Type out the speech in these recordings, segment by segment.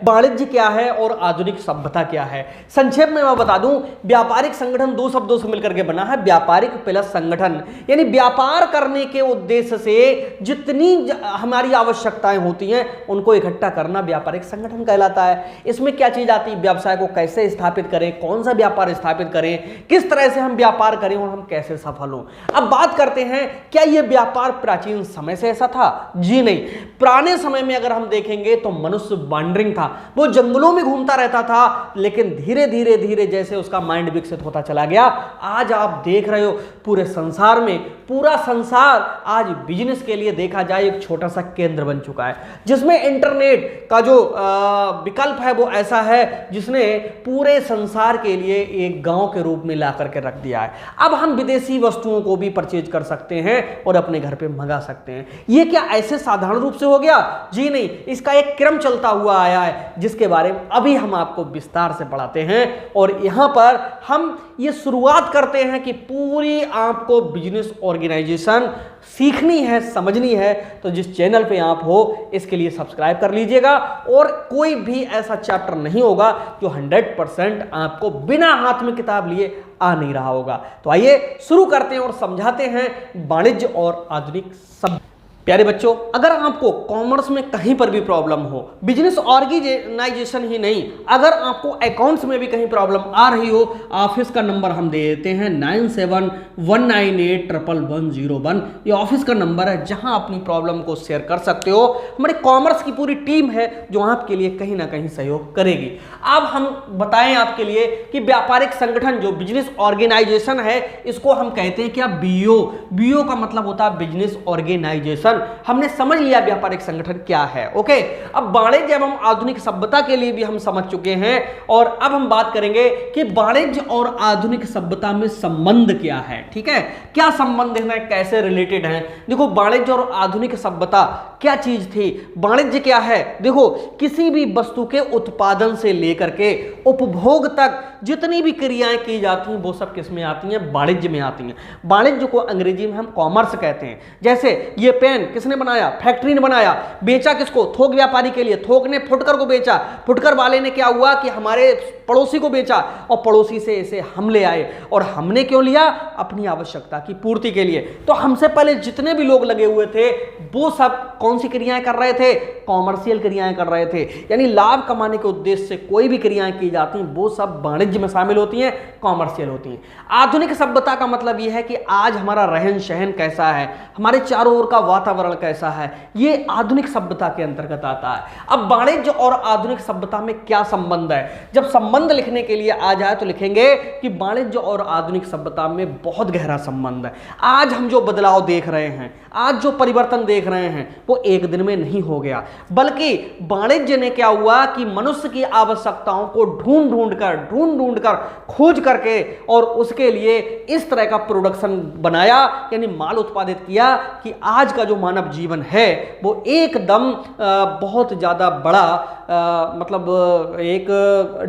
वाणिज्य क्या है और आधुनिक सभ्यता क्या है। संक्षेप में मैं बता दूं, व्यापारिक संगठन दो शब्दों से मिलकर के बना है, व्यापारिक प्लस संगठन। यानी व्यापार करने के उद्देश्य से जितनी हमारी आवश्यकताएं होती हैं उनको इकट्ठा करना व्यापारिक संगठन कहलाता है। इसमें क्या चीज आती है, व्यवसाय को कैसे स्थापित करें, कौन सा व्यापार स्थापित करें, किस तरह से हम व्यापार करें और हम कैसे सफल हों। अब बात करते हैं, क्या यह व्यापार प्राचीन समय से ऐसा था? जी नहीं। पुराने समय में अगर हम देखेंगे तो मनुष्य वांडरिंग था, वो जंगलों में घूमता रहता था, लेकिन धीरे धीरे धीरे जैसे उसका माइंड विकसित होता चला गया, आज आप देख रहे हो पूरे संसार में, पूरा संसार आज बिजनेस के लिए देखा जाए एक छोटा सा केंद्र बन चुका है, जिसमें इंटरनेट का जो विकल्प है वो ऐसा है जिसने पूरे संसार के लिए एक गांव के रूप में ला करके रख दिया है। अब हम विदेशी वस्तुओं को भी परचेज कर सकते हैं और अपने घर पे मंगा सकते हैं। ये क्या ऐसे साधारण रूप से हो गया? जी नहीं, इसका एक क्रम चलता हुआ आया है जिसके बारे में अभी हम आपको विस्तार से पढ़ाते हैं। और यहां पर हम ये शुरुआत करते हैं कि पूरी आपको बिजनेस ऑर्गेनाइजेशन सीखनी है, समझनी है, तो जिस चैनल पे आप हो इसके लिए सब्सक्राइब कर लीजिएगा। और कोई भी ऐसा चैप्टर नहीं होगा जो 100% आपको बिना हाथ में किताब लिए आ नहीं रहा होगा। तो आइए शुरू करते हैं और समझाते हैं वाणिज्य और आधुनिक सभ्यता। प्यारे बच्चों, अगर आपको कॉमर्स में कहीं पर भी प्रॉब्लम हो, बिजनेस ऑर्गेनाइजेशन ही नहीं, अगर आपको अकाउंट्स में भी कहीं प्रॉब्लम आ रही हो, ऑफिस का नंबर हम दे देते हैं 9719811101। ये ऑफिस का नंबर है जहां अपनी प्रॉब्लम को शेयर कर सकते हो। हमारे कॉमर्स की पूरी टीम है जो आपके लिए कहीं ना कहीं सहयोग करेगी। अब हम बताएं आपके लिए कि व्यापारिक संगठन जो बिजनेस ऑर्गेनाइजेशन है, इसको हम कहते हैं क्या? बीओ। बीओ का मतलब होता है बिजनेस ऑर्गेनाइजेशन। हमने समझ लिया व्यापारिक संगठन क्या है। ओके, अब वाणिज्य एवं आधुनिक सभ्यता के लिए भी हम समझ चुके हैं और अब हम बात करेंगे कि वाणिज्य और आधुनिक सभ्यता में संबंध क्या है। ठीक है, क्या संबंध है, कैसे रिलेटेड है। देखो, वाणिज्य और आधुनिक सभ्यता क्या चीज थी? वाणिज्य क्या है? देखो, किसी भी वस्तु के उत्पादन से लेकर के उपभोग तक जितनी भी क्रियाएं की जाती हैं वो सब किस में आती हैं? वाणिज्य में आती हैं। वाणिज्य को अंग्रेजी में हम कॉमर्स कहते हैं। जैसे ये पेन किसने बनाया? फैक्ट्री ने बनाया। बेचा किसको? थोक व्यापारी के लिए। थोक ने फुटकर को बेचा। फुटकर वाले ने क्या हुआ कि हमारे पड़ोसी को बेचा और पड़ोसी से इसे हम ले आए। और हमने क्यों लिया? अपनी आवश्यकता की पूर्ति के लिए। तो हमसे पहले जितने भी लोग लगे हुए थे वो सब कौन सी क्रियाएं कर रहे थे? कॉमर्शियल क्रियाएं कर रहे थे। यानी लाभ कमाने के उद्देश्य से कोई भी क्रियाएं की जाती हैं वो सब वाणिज्य में शामिल होती हैं, कॉमर्शियल होती हैं। आधुनिक सभ्यता का मतलब यह है कि आज हमारा रहन सहन कैसा है, हमारे चारों ओर का वातावरण कैसा है, ये आधुनिक सभ्यता के अंतर्गत आता है। अब वाणिज्य और आधुनिक सभ्यता में क्या संबंध है? जब संबंध लिखने के लिए आ जाए तो लिखेंगे कि वाणिज्य और आधुनिक सभ्यता में बहुत गहरा संबंध है। आज हम जो बदलाव देख रहे हैं, आज जो परिवर्तन देख रहे हैं वो एक दिन में नहीं हो गया, बल्कि वाणिज्य ने क्या हुआ कि मनुष्य की आवश्यकताओं को ढूंढ ढूंढ कर खोज करके और उसके लिए इस तरह का प्रोडक्शन बनाया, यानी माल उत्पादित किया कि आज का जो मानव जीवन है वो एकदम बहुत ज्यादा बड़ा मतलब एक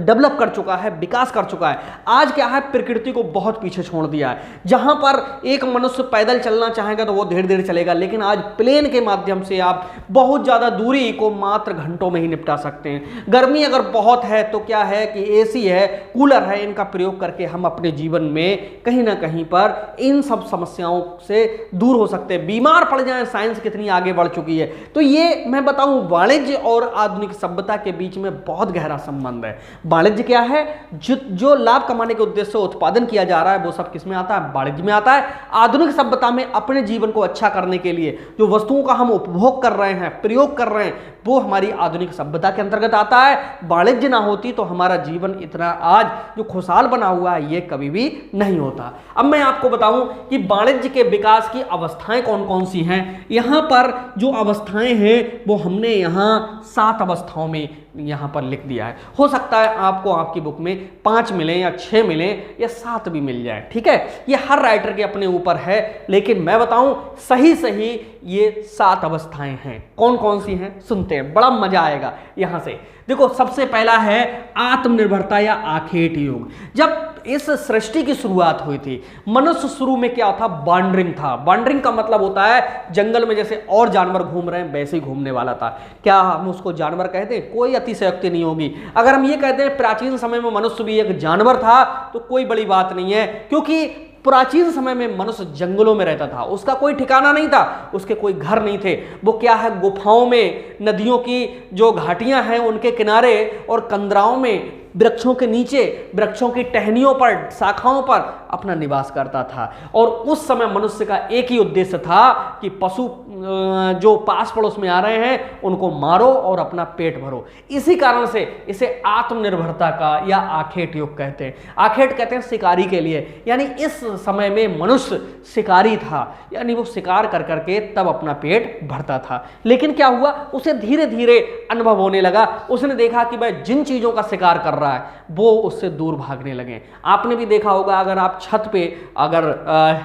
डेवलप कर चुका है, विकास कर चुका है। आज क्या है, प्रकृति को बहुत पीछे छोड़ दिया है। जहां पर एक मनुष्य पैदल चलना चाहेगा तो वो धीरे धीरे चलेगा, लेकिन आज प्लेन के माध्यम से आप बहुत ज्यादा दूरी को मात्र घंटों में ही निपटा सकते हैं। गर्मी अगर बहुत है तो क्या है कि एसी है, कूलर है, इनका प्रयोग करके हम अपने जीवन में कहीं ना कहीं पर इन सब समस्याओं से दूर हो सकते हैं। बीमार पड़ जाएं, साइंस कितनी आगे बढ़ चुकी है। तो ये मैं बताऊं, वाणिज्य और आधुनिक सभ्यता के बीच में बहुत गहरा संबंध है। वाणिज्य क्या है? जो लाभ कमाने के उद्देश्य से उत्पादन किया जा रहा है वो सब किसमें आता है? वाणिज्य में आता है। आधुनिक सभ्यता में अपने जीवन को अच्छा करने के लिए जो वस्तुओं का हम उपभोग कर रहे हैं, प्रयोग कर रहे हैं, वो हमारी आधुनिक सभ्यता के अंतर्गत आता है। वाणिज्य ना होती तो हमारा जीवन इतना आज जो खुशहाल बना हुआ है ये कभी भी नहीं होता। अब मैं आपको बताऊं कि वाणिज्य के विकास की अवस्थाएं कौन कौन सी हैं। यहां पर जो अवस्थाएं हैं वो हमने यहां 7 अवस्थाओं में यहां पर लिख दिया है। हो सकता है आपको आपकी बुक में 5 मिले या 6 मिले या 7 भी मिल जाए, ठीक है। ये हर राइटर के अपने ऊपर है, लेकिन मैं बताऊं सही ये 7 अवस्थाएं हैं। कौन कौन सी हैं सुनते हैं, बड़ा मजा आएगा। यहां से देखो, सबसे पहला है आत्मनिर्भरता या आखेट युग। जब इस सृष्टि की शुरुआत हुई थी, मनुष्य शुरू में क्या था, वांडरिंग था। वांडरिंग का मतलब होता है जंगल में जैसे और जानवर घूम रहे हैं वैसे ही घूमने वाला था। क्या हम उसको जानवर कहते हैं? कोई अतिशयोक्ति नहीं होगी। अगर हम ये कहते हैं प्राचीन समय में मनुष्य भी एक जानवर था तो कोई बड़ी बात नहीं है, क्योंकि प्राचीन समय में मनुष्य जंगलों में रहता था, उसका कोई ठिकाना नहीं था, उसके कोई घर नहीं थे। वो क्या है, गुफाओं में, नदियों की जो घाटियां हैं उनके किनारे और कंदराओं में, वृक्षों के नीचे, वृक्षों की टहनियों पर, शाखाओं पर अपना निवास करता था। और उस समय मनुष्य का एक ही उद्देश्य था कि पशु जो पास पड़ोस में आ रहे हैं उनको मारो और अपना पेट भरो। इसी कारण से इसे आत्मनिर्भरता का या आखेट युग कहते हैं। आखेट कहते हैं शिकारी के लिए, यानी इस समय में मनुष्य शिकारी था, यानी वो शिकार कर करके तब अपना पेट भरता था। लेकिन क्या हुआ, उसे धीरे धीरे अनुभव होने लगा। उसने देखा कि भाई जिन चीजों का शिकार कर रहा है वो उससे दूर भागने लगे। आपने भी देखा होगा, अगर आप छत पे अगर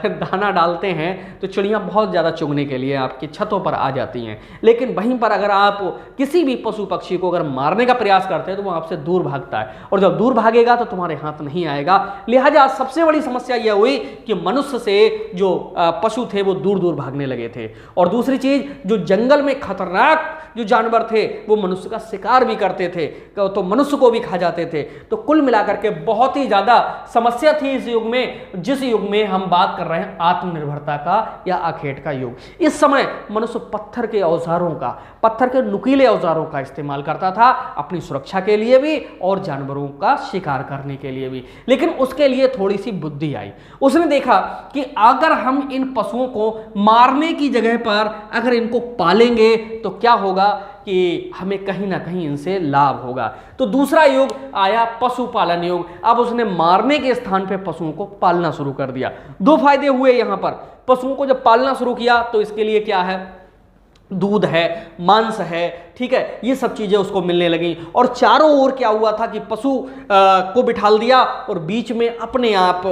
दाना डालते हैं तो चिड़ियां बहुत ज्यादा चुगने के लिए आपकी छतों पर आ जाती हैं, लेकिन वहीं पर अगर आप किसी भी पशु पक्षी को अगर मारने का प्रयास करते हैं तो वो आपसे दूर भागता है, और जब दूर भागेगा तो तुम्हारे हाथ नहीं आएगा। लिहाजा सबसे बड़ी समस्या यह हुई कि मनुष्य से जो पशु थे वो दूर दूर भागने लगे थे। और दूसरी चीज, जो जंगल में खतरनाक जो जानवर थे वो मनुष्य का शिकार भी करते थे, तो मनुष्य को भी खा जाते थे। तो कुल मिलाकर के बहुत ही ज्यादा समस्या थी इस युग में, जिस युग में हम बात कर रहे हैं आत्मनिर्भरता का या आखेट का युग। इस समय मनुष्य पत्थर के औजारों का, पत्थर के नुकीले औजारों का इस्तेमाल करता था, अपनी सुरक्षा के लिए भी और जानवरों का शिकार करने के लिए भी। लेकिन उसके लिए थोड़ी सी बुद्धि आई। उसने देखा कि अगर हम इन पशुओं को मारने की जगह पर अगर इनको पालेंगे तो क्या होगा कि हमें कहीं ना कहीं इनसे लाभ होगा। तो दूसरा युग आया पशुपालन युग। अब उसने मारने के स्थान पे पशुओं को पालना शुरू कर दिया। दो फायदे हुए यहां पर। पशुओं को जब पालना शुरू किया तो इसके लिए क्या है, दूध है, मांस है, ठीक है, ये सब चीजें उसको मिलने लगी। और चारों ओर क्या हुआ था कि पशु को बिठाल दिया और बीच में अपने आप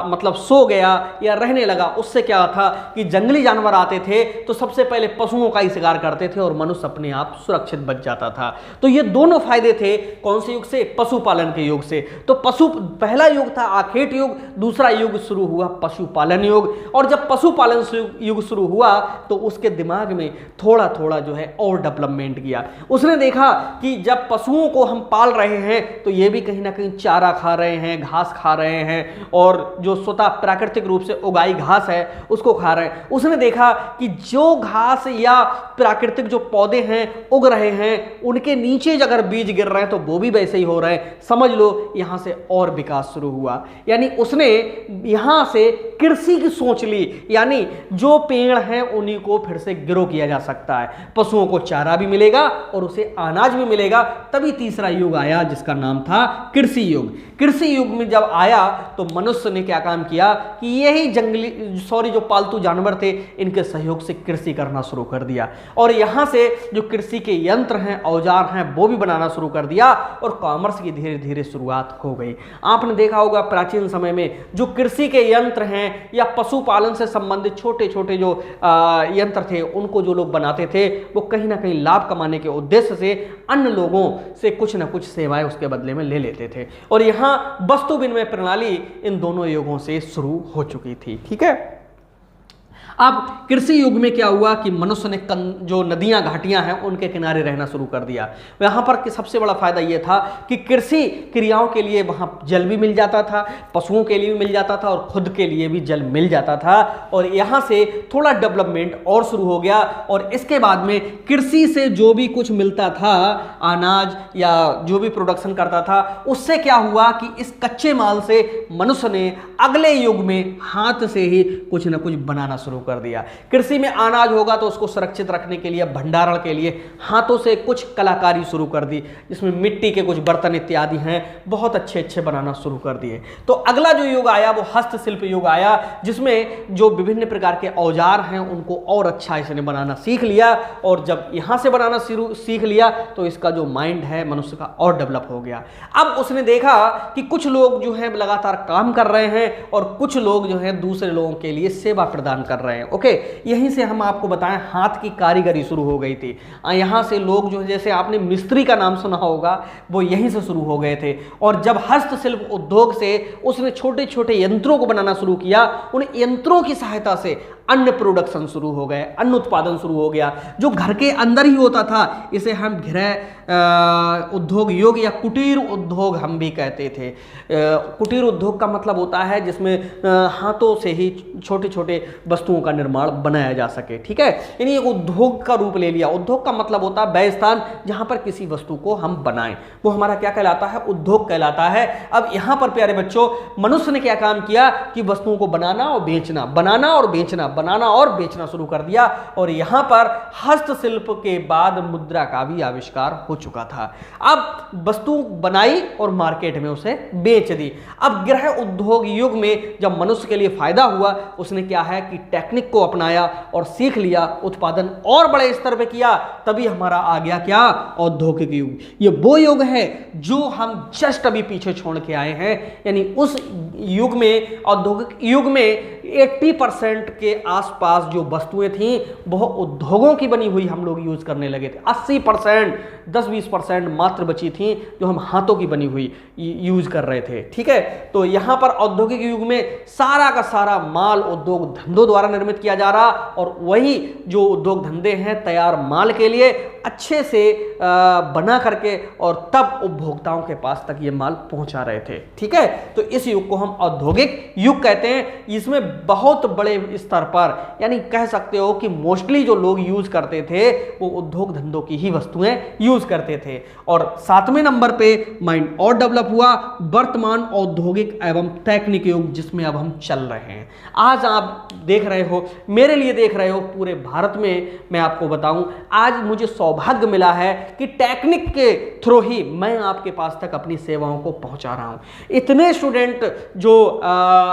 मतलब सो गया या रहने लगा। उससे क्या था कि जंगली जानवर आते थे तो सबसे पहले पशुओं का ही शिकार करते थे और मनुष्य अपने आप सुरक्षित बच जाता था। तो ये दोनों फायदे थे कौन से युग से, पशुपालन के युग से। तो पहला युग था आखेट युग, दूसरा युग शुरू हुआ पशुपालन युग। और जब पशुपालन युग शुरू हुआ तो उसके दिमाग में थोड़ा थोड़ा जो है और डेवलपमेंट किया। उसने देखा कि जब पशुओं को हम पाल रहे हैं तो ये भी कहीं ना कहीं चारा खा रहे हैं, घास खा रहे हैं, और जो स्वतः प्राकृतिक रूप से उगाई घास है उसको खा रहे हैं। उसने देखा कि जो घास या प्राकृतिक जो पौधे हैं उग रहे हैं उनके नीचे अगर बीज गिर रहे हैं तो वो भी वैसे ही हो रहे हैं। समझ लो यहां से और विकास शुरू हुआ। यानी उसने यहां से कृषि की सोच ली, यानी जो पेड़ हैं उन्हीं को फिर से ग्रो किया जा सकता है, पशुओं को चारा भी मिलेगा और उसे अनाज भी मिलेगा। तभी तीसरा युग आया जिसका नाम था कृषि युग। कृषि युग में जब आया तो मनुष्य ने क्या काम किया कि यही जो पालतू जानवर थे इनके सहयोग से कृषि करना शुरू कर दिया। और यहां से जो कृषि के यंत्र हैं, औजार हैं, वो भी बनाना शुरू कर दिया और कॉमर्स की धीरे धीरे शुरुआत हो गई। आपने देखा होगा प्राचीन समय में जो कृषि के यंत्र हैं या पशुपालन से संबंधित छोटे छोटे जो यंत्र थे उनको जो लोग बनाते थे वो कहीं ना कहीं लाभ कमाने के उद्देश्य से अन्य लोगों से कुछ ना कुछ सेवाएं उसके बदले में ले लेते थे। और यहां वस्तु विनिमय प्रणाली इन दोनों युगों से शुरू हो चुकी थी। ठीक है, अब कृषि युग में क्या हुआ कि मनुष्य ने जो नदियां घाटियां हैं उनके किनारे रहना शुरू कर दिया। वहां पर सबसे बड़ा फायदा यह था कि कृषि क्रियाओं के लिए वहां जल भी मिल जाता था, पशुओं के लिए भी मिल जाता था और खुद के लिए भी जल मिल जाता था। और यहां से थोड़ा डेवलपमेंट और शुरू हो गया। और इसके बाद में कृषि से जो भी कुछ मिलता था, अनाज या जो भी प्रोडक्शन करता था, उससे क्या हुआ कि इस कच्चे माल से मनुष्य ने अगले युग में हाथ से ही कुछ ना कुछ बनाना शुरू कर दिया। कृषि में अनाज होगा तो उसको सुरक्षित रखने के लिए, भंडारण के लिए हाथों से कुछ कलाकारी शुरू कर दी, जिसमें मिट्टी के कुछ बर्तन इत्यादि हैं बहुत अच्छे अच्छे बनाना शुरू कर दिए। तो अगला जो युग आया वो हस्तशिल्प युग आया, जिसमें जो विभिन्न प्रकार के औजार हैं उनको और अच्छा इसने बनाना सीख लिया। और जब यहां से बनाना सीख लिया तो इसका जो माइंड है मनुष्य का और डेवलप हो गया। अब उसने देखा कि कुछ लोग जो है लगातार काम कर रहे हैं और कुछ लोग जो है दूसरे लोगों के लिए सेवा प्रदान कर रहे हैं। रहे हैं। ओके, यहीं से हम आपको बताएं हाथ की कारीगरी शुरू हो गई थी। यहाँ से लोग जो, जैसे आपने मिस्त्री का नाम सुना होगा, वो यहीं से शुरू हो गए थे। और जब हस्तशिल्प उद्योग से उसने छोटे छोटे यंत्रों को बनाना शुरू किया, उन यंत्रों की सहायता से अन्न प्रोडक्शन शुरू हो गए, अन्न उत्पादन शुरू हो गया, जो घर के अंदर ही होता था। इसे हम गृह उद्योग युग या कुटीर उद्योग हम भी कहते थे। कुटीर उद्योग का मतलब होता है जिसमें हाथों से ही छोटे छोटे वस्तुओं का निर्माण बनाया जा सके। ठीक है, यानी एक उद्योग का रूप ले लिया। उद्योग का मतलब होता है वह स्थान जहां पर किसी वस्तु को हम बनाएं, वो हमारा क्या कहलाता है? उद्योग कहलाता है। अब यहां पर प्यारे बच्चों, मनुष्य ने क्या काम किया कि वस्तुओं को बनाना और बेचना, बनाना और बेचना, बनाना और बेचना शुरू कर दिया। और यहां पर हस्तशिल्प के बाद मुद्रा का भी आविष्कार हो चुका था। अब वस्तु बनाई और मार्केट में उसे बेच दी। अब गृह उद्योग युग में जब मनुष्य के लिए फायदा हुआ, उसने क्या है कि टेक्निक को अपनाया और सीख लिया, उत्पादन और बड़े स्तर पे किया, तभी हमारा आ गया क्या? औद्योगिक युग। ये वो युग है जो हम जस्ट अभी पीछे छोड़ के आए हैं। यानी उस युग में, औद्योगिक युग में 80% के आसपास जो वस्तुएं थीं वह उद्योगों की बनी हुई हम लोग यूज करने लगे थे। 80%, 10-20% मात्र बची थीं जो हम हाथों की बनी हुई यूज कर रहे थे। ठीक है, तो यहां पर औद्योगिक युग में सारा का सारा माल उद्योग धंधों द्वारा निर्मित किया जा रहा, और वही जो उद्योग धंधे हैं तैयार माल के लिए अच्छे से बना करके और तब उपभोक्ताओं के पास तक ये माल पहुंचा रहे थे। ठीक है, तो इस युग को हम औद्योगिक युग कहते हैं। इसमें बहुत बड़े स्तर पर, यानी कह सकते हो कि मोस्टली जो लोग यूज करते थे वो उद्योग धंधों की ही वस्तुएं यूज करते थे। और 7वें नंबर पे माइंड और डेवलप हुआ वर्तमान औद्योगिक एवं तकनीकी युग, जिसमें अब हम चल रहे हैं। आज आप देख रहे हो, मेरे लिए देख रहे हो, पूरे भारत में मैं आपको बताऊं, आज मुझे सौभाग्य मिला है कि टेक्निक के थ्रू ही मैं आपके पास तक अपनी सेवाओं को पहुंचा रहा हूं। इतने स्टूडेंट जो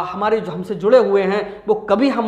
हमारे जो हमसे जुड़े हुए हैं, वो कभी हम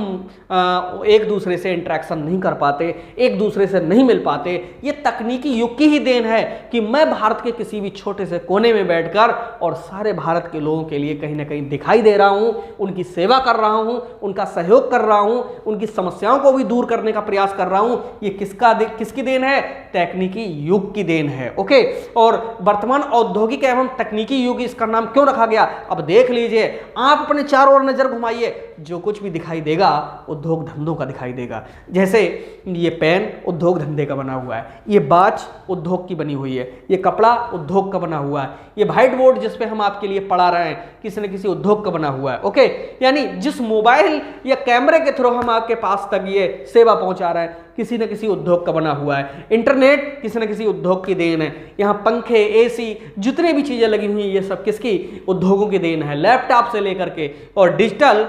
एक दूसरे से इंटरेक्शन नहीं कर पाते, एक दूसरे से नहीं मिल पाते। ये तकनीकी युग की ही देन है कि मैं भारत के किसी भी छोटे से कोने में बैठकर और सारे भारत के लोगों के लिए कहीं ना कहीं दिखाई दे रहा हूं, उनकी सेवा कर रहा हूं, उनका सहयोग कर रहा हूं, उनकी समस्याओं को भी दूर करने का प्रयास कर रहा हूं। ये किसकी देन है? तकनीकी युग की देन है। ओके, और वर्तमान औद्योगिक एवं तकनीकी युग, इसका नाम क्यों रखा गया? अब देख लीजिए, आप अपने चारों ओर नजर घुमाइए, जो कुछ भी दिखाई देगा उद्योग धंधों का दिखाई देगा। जैसे ये पेन उद्योग धंधे का बना हुआ है, ये बाच उद्योग की बनी हुई है, ये कपड़ा उद्योग का बना हुआ है, ये व्हाइट बोर्ड जिस पे हम आपके लिए पढ़ा रहे हैं किसी न किसी उद्योग का बना हुआ है। ओके, यानी जिस मोबाइल या कैमरे के थ्रू हम आपके पास तक ये सेवा पहुंचा रहे हैं, किसी न किसी उद्योग का बना हुआ है। इंटरनेट किसी न किसी उद्योग की देन है। यहाँ पंखे, एसी, जितने भी चीजें लगी हुई हैं, ये सब किसकी? उद्योगों की देन है। लैपटॉप से लेकर के और डिजिटल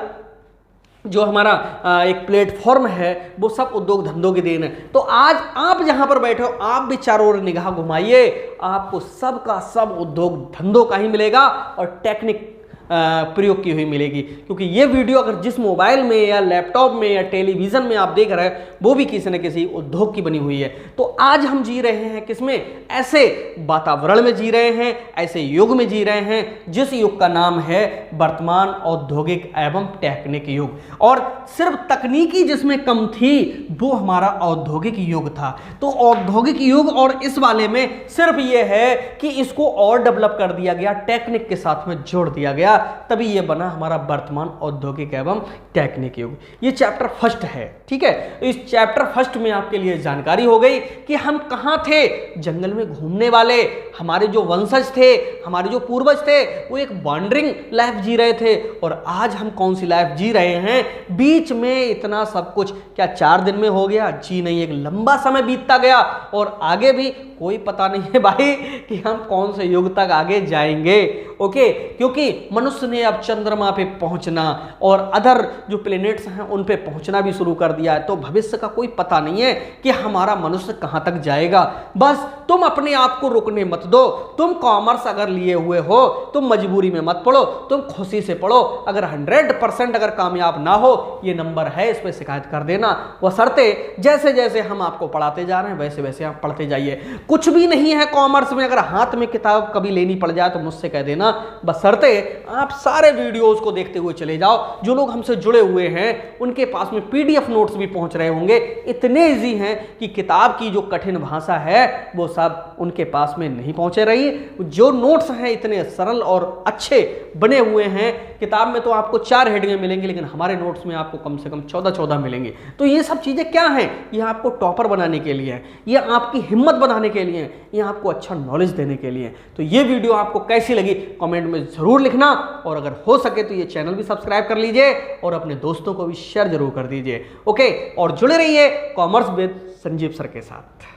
जो हमारा एक प्लेटफॉर्म है, वो सब उद्योग धंधों की देन है। तो आज आप जहां पर बैठे हो, आप भी चारों ओर निगाह घुमाइए, आपको सब का सब उद्योग धंधों का ही मिलेगा और टेक्निक प्रयोग की हुई मिलेगी। क्योंकि ये वीडियो अगर जिस मोबाइल में या लैपटॉप में या टेलीविजन में आप देख रहे हैं, वो भी किसी न किसी उद्योग की बनी हुई है। तो आज हम जी रहे हैं किसमें? ऐसे वातावरण में जी रहे हैं, ऐसे युग में जी रहे हैं जिस युग का नाम है वर्तमान औद्योगिक एवं टेक्निक युग। और सिर्फ तकनीकी जिसमें कम थी वो हमारा औद्योगिक युग था। तो औद्योगिक युग और इस वाले में सिर्फ ये है कि इसको और डेवलप कर दिया गया, टेक्निक के साथ में जोड़ दिया गया, तभी ये बना हमारा वर्तमान औद्योगिक एवं टेक्निक युग। ये चैप्टर फर्स्ट है। ठीक है, इस चैप्टर फर्स्ट में आपके लिए जानकारी हो गई कि हम कहां थे। जंगल में घूमने वाले हमारे जो वंशज थे, हमारे जो पूर्वज थे, वो एक वॉन्डरिंग लाइफ जी रहे थे। और आज हम कौन सी लाइफ जी रहे हैं? बीच में इतना सब कुछ क्या 4 दिन में हो गया? जी नहीं, एक लंबा समय बीतता गया और आगे भी कोई पता नहीं है भाई कि हम कौन से युग तक आगे जाएंगे। ओके, क्योंकि मनुष्य ने अब चंद्रमा पे पहुंचना और अदर जो प्लेनेट्स हैं उन पे पहुंचना भी शुरू कर दिया है। तो भविष्य का कोई पता नहीं है कि हमारा मनुष्य कहां तक जाएगा। बस तुम अपने आप को रुकने मत दो। तुम कॉमर्स अगर लिए हुए हो, तुम मजबूरी में मत पढ़ो, तुम खुशी से पढ़ो। अगर 100% अगर कामयाब ना हो, ये नंबर है, इस पर शिकायत कर देना। बशर्ते जैसे जैसे हम आपको पढ़ाते जा रहे हैं वैसे वैसे आप पढ़ते जाइए। कुछ भी नहीं है कॉमर्स में। अगर हाथ में किताब कभी लेनी पड़ जाए तो मुझसे कह देना, ना, बशर्ते आप सारे वीडियोस को देखते हुए चले जाओ। जो लोग हमसे जुड़े हुए हैं उनके पास में पीडीएफ नोट्स भी पहुंच रहे होंगे, इतने ईजी हैं कि किताब की जो कठिन भाषा है वो सब उनके पास में नहीं पहुंचे रही। जो नोट्स हैं इतने सरल और अच्छे बने हुए हैं। किताब में तो आपको 4 हेडिंगें मिलेंगी, लेकिन हमारे नोट्स में आपको कम से कम 14-14 मिलेंगे। तो ये सब चीज़ें क्या हैं? ये आपको टॉपर बनाने के लिए है, ये आपकी हिम्मत बनाने के लिए है, ये आपको अच्छा नॉलेज देने के लिए। तो ये वीडियो आपको कैसी लगी कमेंट में ज़रूर लिखना, और अगर हो सके तो ये चैनल भी सब्सक्राइब कर लीजिए और अपने दोस्तों को भी शेयर जरूर कर दीजिए। ओके, और जुड़े रहिए कॉमर्स विद संजीव सर के साथ।